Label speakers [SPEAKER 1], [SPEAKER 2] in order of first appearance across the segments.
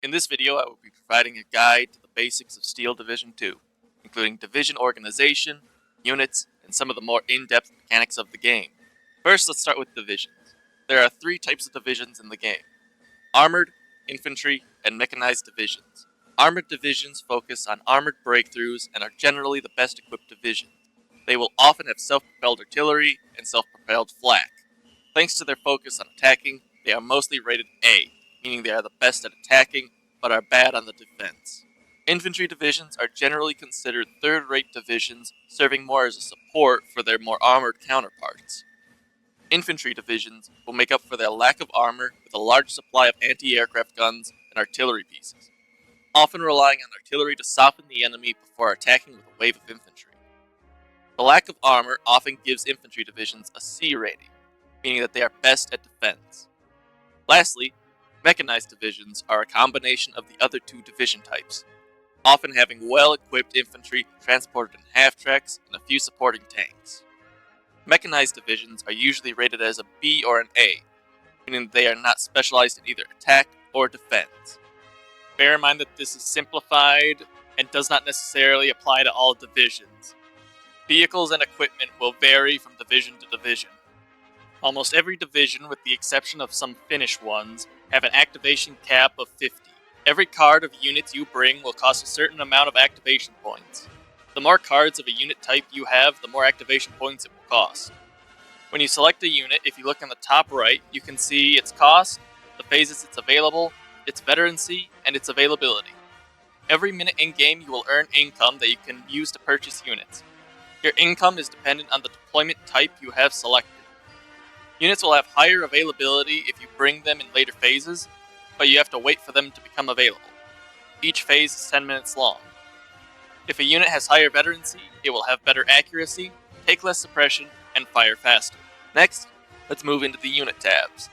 [SPEAKER 1] In this video, I will be providing a guide to the basics of Steel Division 2, including division organization, units, and some of the more in-depth mechanics of the game. First, let's start with divisions. There are three types of divisions in the game: armored, infantry, and mechanized divisions. Armored divisions focus on armored breakthroughs and are generally the best equipped divisions. They will often have self-propelled artillery and self-propelled flak. Thanks to their focus on attacking, they are mostly rated A, meaning they are the best at attacking, but are bad on the defense. Infantry divisions are generally considered third-rate divisions, serving more as a support for their more armored counterparts. Infantry divisions will make up for their lack of armor with a large supply of anti-aircraft guns and artillery pieces, often relying on artillery to soften the enemy before attacking with a wave of infantry. The lack of armor often gives infantry divisions a C rating, meaning that they are best at defense. Lastly, mechanized divisions are a combination of the other two division types, often having well-equipped infantry transported in half-tracks and a few supporting tanks. Mechanized divisions are usually rated as a B or an A, meaning they are not specialized in either attack or defense. Bear in mind that this is simplified and does not necessarily apply to all divisions. Vehicles and equipment will vary from division to division. Almost every division, with the exception of some Finnish ones, have an activation cap of 50. Every card of units you bring will cost a certain amount of activation points. The more cards of a unit type you have, the more activation points it will cost. When you select a unit, if you look in the top right, you can see its cost, the phases it's available, its veterancy, and its availability. Every minute in-game you will earn income that you can use to purchase units. Your income is dependent on the deployment type you have selected. Units will have higher availability if you bring them in later phases, but you have to wait for them to become available. Each phase is 10 minutes long. If a unit has higher veterancy, it will have better accuracy, take less suppression, and fire faster. Next, let's move into the unit tabs.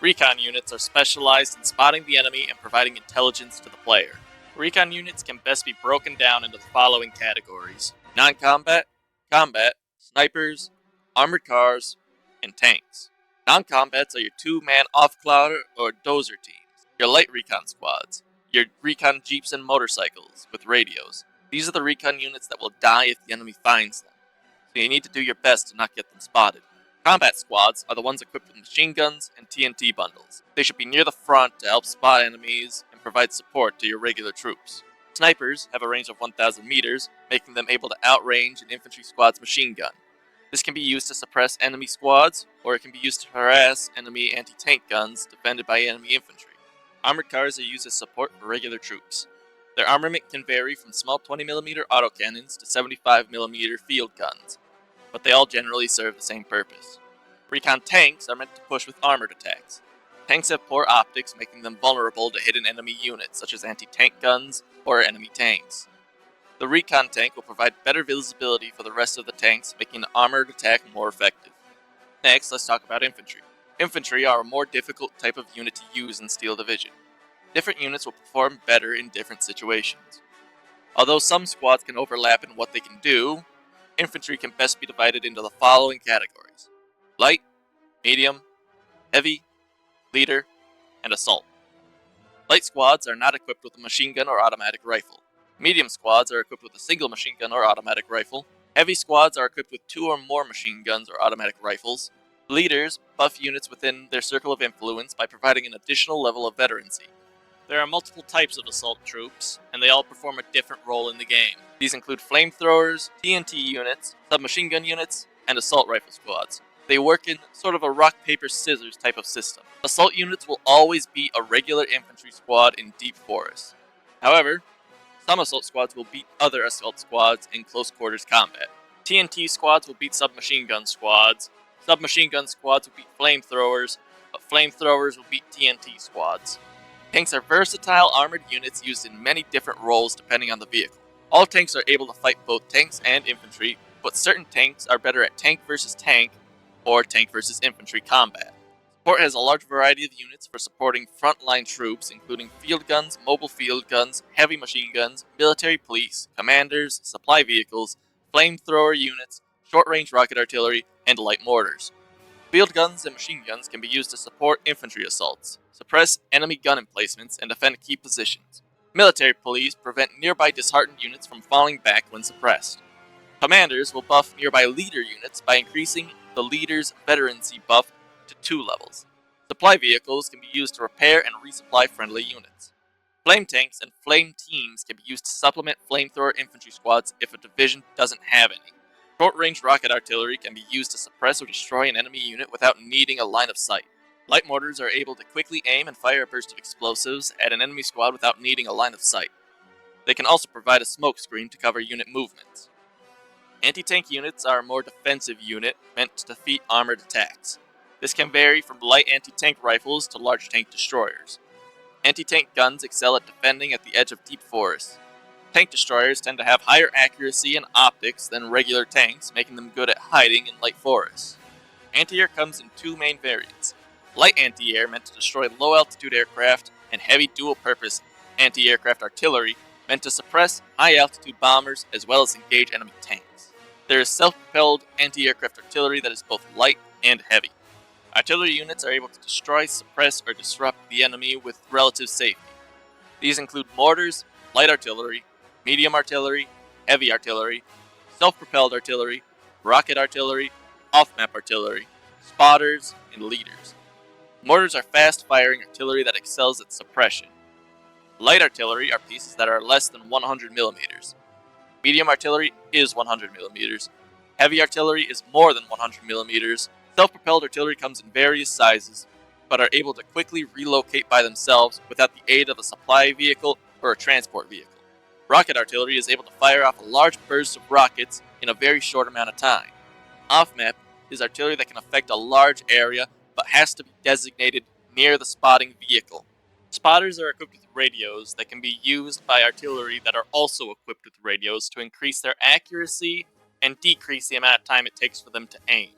[SPEAKER 1] Recon units are specialized in spotting the enemy and providing intelligence to the player. Recon units can best be broken down into the following categories: non-combat, combat, snipers, armored cars, and tanks. Non-combats are your two-man off-clouder or dozer teams, your light recon squads, your recon jeeps and motorcycles with radios. These are the recon units that will die if the enemy finds them, so you need to do your best to not get them spotted. Combat squads are the ones equipped with machine guns and TNT bundles. They should be near the front to help spot enemies and provide support to your regular troops. Snipers have a range of 1,000 meters, making them able to outrange an infantry squad's machine gun. This can be used to suppress enemy squads, or it can be used to harass enemy anti-tank guns defended by enemy infantry. Armored cars are used as support for regular troops. Their armament can vary from small 20mm autocannons to 75mm field guns, but they all generally serve the same purpose. Recon tanks are meant to push with armored attacks. Tanks have poor optics, making them vulnerable to hidden enemy units such as anti-tank guns or enemy tanks. The recon tank will provide better visibility for the rest of the tanks, making an armored attack more effective. Next, let's talk about infantry. Infantry are a more difficult type of unit to use in Steel Division. Different units will perform better in different situations. Although some squads can overlap in what they can do, infantry can best be divided into the following categories: light, medium, heavy, leader, and assault. Light squads are not equipped with a machine gun or automatic rifle. Medium squads are equipped with a single machine gun or automatic rifle. Heavy squads are equipped with 2 or more machine guns or automatic rifles. Leaders buff units within their circle of influence by providing an additional level of veterancy. There are multiple types of assault troops, and they all perform a different role in the game. These include flamethrowers, TNT units, submachine gun units, and assault rifle squads. They work in sort of a rock-paper-scissors type of system. Assault units will always beat a regular infantry squad in deep forests. However, some assault squads will beat other assault squads in close quarters combat. TNT squads will beat submachine gun squads will beat flamethrowers, but flamethrowers will beat TNT squads. Tanks are versatile armored units used in many different roles depending on the vehicle. All tanks are able to fight both tanks and infantry, but certain tanks are better at tank versus tank or tank versus infantry combat. Support has a large variety of units for supporting frontline troops, including field guns, mobile field guns, heavy machine guns, military police, commanders, supply vehicles, flamethrower units, short-range rocket artillery, and light mortars. Field guns and machine guns can be used to support infantry assaults, suppress enemy gun emplacements, and defend key positions. Military police prevent nearby disheartened units from falling back when suppressed. Commanders will buff nearby leader units by increasing the leader's veterancy buff to 2 levels. Supply vehicles can be used to repair and resupply friendly units. Flame tanks and flame teams can be used to supplement flamethrower infantry squads if a division doesn't have any. Short-range rocket artillery can be used to suppress or destroy an enemy unit without needing a line of sight. Light mortars are able to quickly aim and fire a burst of explosives at an enemy squad without needing a line of sight. They can also provide a smoke screen to cover unit movements. Anti-tank units are a more defensive unit meant to defeat armored attacks. This can vary from light anti-tank rifles to large tank destroyers. Anti-tank guns excel at defending at the edge of deep forests. Tank destroyers tend to have higher accuracy and optics than regular tanks, making them good at hiding in light forests. Anti-air comes in 2 main variants: light anti-air meant to destroy low-altitude aircraft, and heavy dual-purpose anti-aircraft artillery meant to suppress high-altitude bombers as well as engage enemy tanks. There is self-propelled anti-aircraft artillery that is both light and heavy. Artillery units are able to destroy, suppress, or disrupt the enemy with relative safety. These include mortars, light artillery, medium artillery, heavy artillery, self-propelled artillery, rocket artillery, off-map artillery, spotters, and leaders. Mortars are fast-firing artillery that excels at suppression. Light artillery are pieces that are less than 100 millimeters. Medium artillery is 100 millimeters. Heavy artillery is more than 100 millimeters. Self-propelled artillery comes in various sizes, but are able to quickly relocate by themselves without the aid of a supply vehicle or a transport vehicle. Rocket artillery is able to fire off a large burst of rockets in a very short amount of time. Off-map is artillery that can affect a large area, but has to be designated near the spotting vehicle. Spotters are equipped with radios that can be used by artillery that are also equipped with radios to increase their accuracy and decrease the amount of time it takes for them to aim.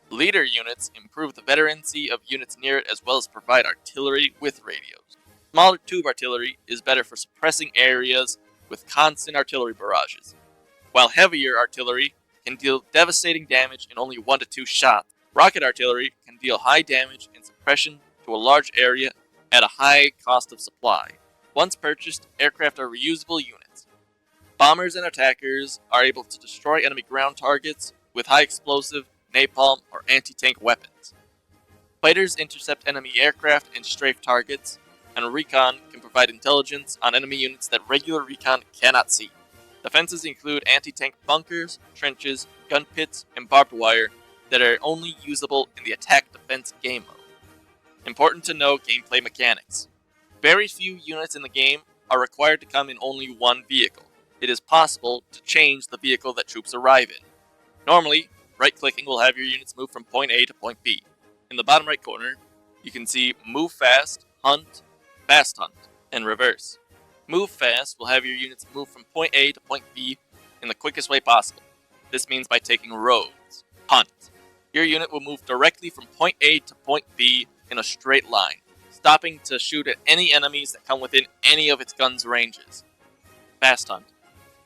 [SPEAKER 1] Leader units improve the veterancy of units near it as well as provide artillery with radios. Smaller tube artillery is better for suppressing areas with constant artillery barrages, while heavier artillery can deal devastating damage in only 1 to 2 shots. Rocket artillery can deal high damage and suppression to a large area at a high cost of supply. Once purchased, aircraft are reusable units. Bombers and attackers are able to destroy enemy ground targets with high explosive, napalm, or anti-tank weapons. Fighters intercept enemy aircraft and strafe targets, and recon can provide intelligence on enemy units that regular recon cannot see. Defenses include anti-tank bunkers, trenches, gun pits, and barbed wire that are only usable in the attack-defense game mode. Important to know gameplay mechanics. Very few units in the game are required to come in only one vehicle. It is possible to change the vehicle that troops arrive in. Normally, right-clicking will have your units move from point A to point B. In the bottom right corner, you can see Move Fast, Hunt, Fast Hunt, and Reverse. Move Fast will have your units move from point A to point B in the quickest way possible. This means by taking roads. Hunt. Your unit will move directly from point A to point B in a straight line, stopping to shoot at any enemies that come within any of its gun's ranges. Fast Hunt.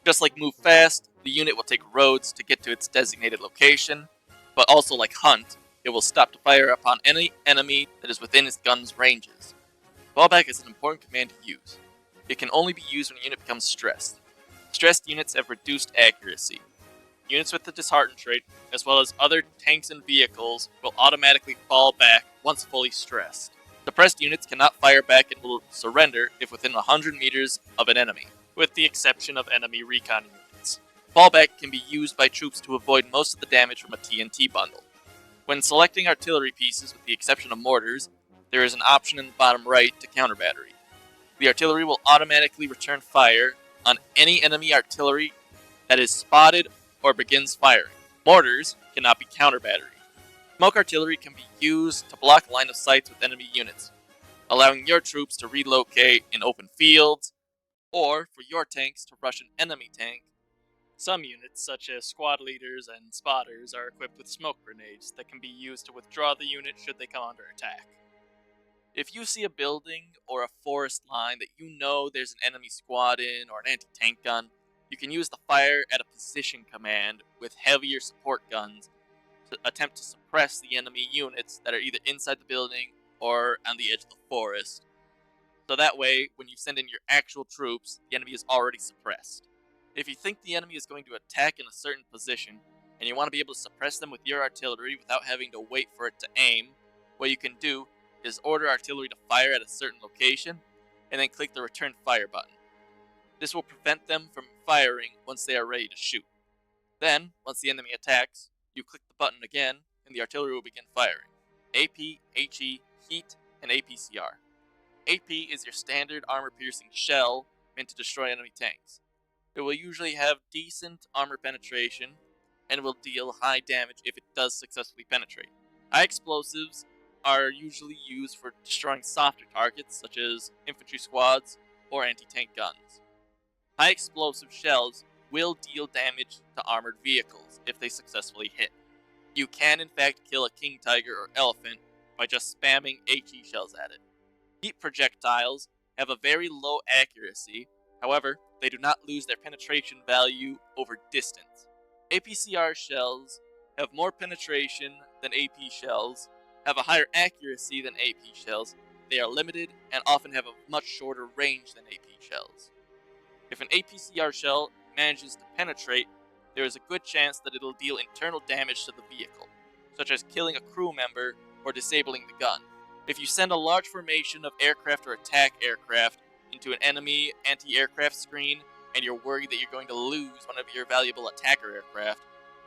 [SPEAKER 1] Just like Move Fast, the unit will take roads to get to its designated location, but also like Hunt, it will stop to fire upon any enemy that is within its gun's ranges. Fallback is an important command to use. It can only be used when a unit becomes stressed. Stressed units have reduced accuracy. Units with the Dishearten trait, as well as other tanks and vehicles, will automatically fall back once fully stressed. Suppressed units cannot fire back and will surrender if within 100 meters of an enemy, with the exception of enemy recon units. Fallback can be used by troops to avoid most of the damage from a TNT bundle. When selecting artillery pieces with the exception of mortars, there is an option in the bottom right to counter battery. The artillery will automatically return fire on any enemy artillery that is spotted or begins firing. Mortars cannot be counter battery. Smoke artillery can be used to block line of sight with enemy units, allowing your troops to relocate in open fields, or for your tanks to rush an enemy tank. Some units, such as squad leaders and spotters, are equipped with smoke grenades that can be used to withdraw the unit should they come under attack. If you see a building or a forest line that you know there's an enemy squad in or an anti-tank gun, you can use the fire at a position command with heavier support guns to attempt to suppress the enemy units that are either inside the building or on the edge of the forest. So that way, when you send in your actual troops, the enemy is already suppressed. If you think the enemy is going to attack in a certain position, and you want to be able to suppress them with your artillery without having to wait for it to aim, what you can do is order artillery to fire at a certain location, and then click the return fire button. This will prevent them from firing once they are ready to shoot. Then, once the enemy attacks, you click the button again, and the artillery will begin firing. AP, HE, Heat, and APCR. AP is your standard armor-piercing shell meant to destroy enemy tanks. It will usually have decent armor penetration, and will deal high damage if it does successfully penetrate. High explosives are usually used for destroying softer targets, such as infantry squads or anti-tank guns. High explosive shells will deal damage to armored vehicles if they successfully hit. You can in fact kill a king tiger or elephant by just spamming HE shells at it. Heat projectiles have a very low accuracy, however, they do not lose their penetration value over distance. APCR shells have more penetration than AP shells, have a higher accuracy than AP shells, they are limited, and often have a much shorter range than AP shells. If an APCR shell manages to penetrate, there is a good chance that it'll deal internal damage to the vehicle, such as killing a crew member or disabling the gun. If you send a large formation of aircraft or attack aircraft into an enemy anti-aircraft screen, and you're worried that you're going to lose one of your valuable attacker aircraft,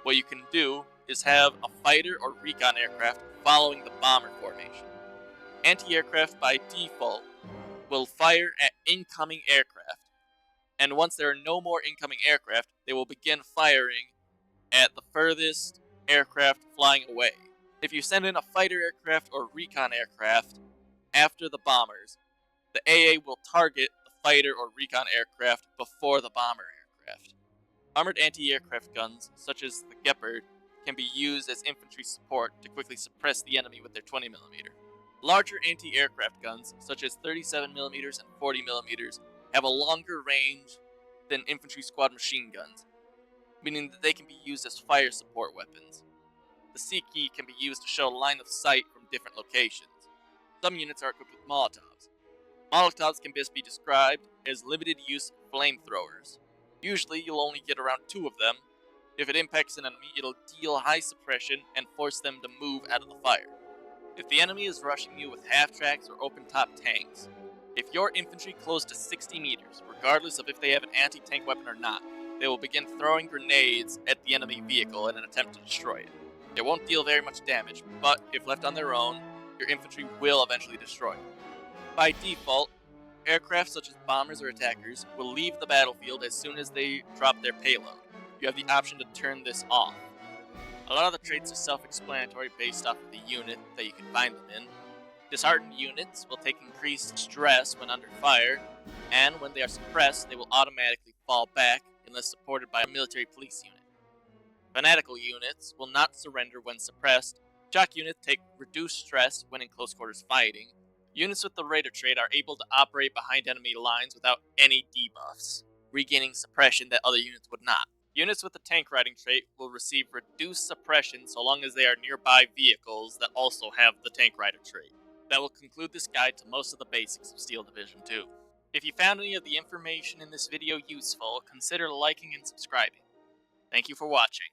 [SPEAKER 1] what you can do is have a fighter or recon aircraft following the bomber formation. Anti-aircraft by default will fire at incoming aircraft, and once there are no more incoming aircraft, they will begin firing at the furthest aircraft flying away. If you send in a fighter aircraft or recon aircraft after the bombers, the AA will target the fighter or recon aircraft before the bomber aircraft. Armored anti-aircraft guns, such as the Gepard, can be used as infantry support to quickly suppress the enemy with their 20mm. Larger anti-aircraft guns, such as 37mm and 40mm, have a longer range than infantry squad machine guns, meaning that they can be used as fire support weapons. The C-key can be used to show line of sight from different locations. Some units are equipped with Molotovs. Molotovs can best be described as limited use flamethrowers. Usually you'll only get around 2 of them. If it impacts an enemy, it'll deal high suppression and force them to move out of the fire. If the enemy is rushing you with half-tracks or open-top tanks, if your infantry close to 60 meters, regardless of if they have an anti-tank weapon or not, they will begin throwing grenades at the enemy vehicle in an attempt to destroy it. They won't deal very much damage, but if left on their own, your infantry will eventually destroy it. By default, aircraft such as bombers or attackers will leave the battlefield as soon as they drop their payload. You have the option to turn this off. A lot of the traits are self-explanatory based off of the unit that you can find them in. Disheartened units will take increased stress when under fire, and when they are suppressed, they will automatically fall back unless supported by a military police unit. Fanatical units will not surrender when suppressed. Shock units take reduced stress when in close quarters fighting. Units with the Raider trait are able to operate behind enemy lines without any debuffs, regaining suppression that other units would not. Units with the tank riding trait will receive reduced suppression so long as they are nearby vehicles that also have the tank rider trait. That will conclude this guide to most of the basics of Steel Division 2. If you found any of the information in this video useful, consider liking and subscribing. Thank you for watching.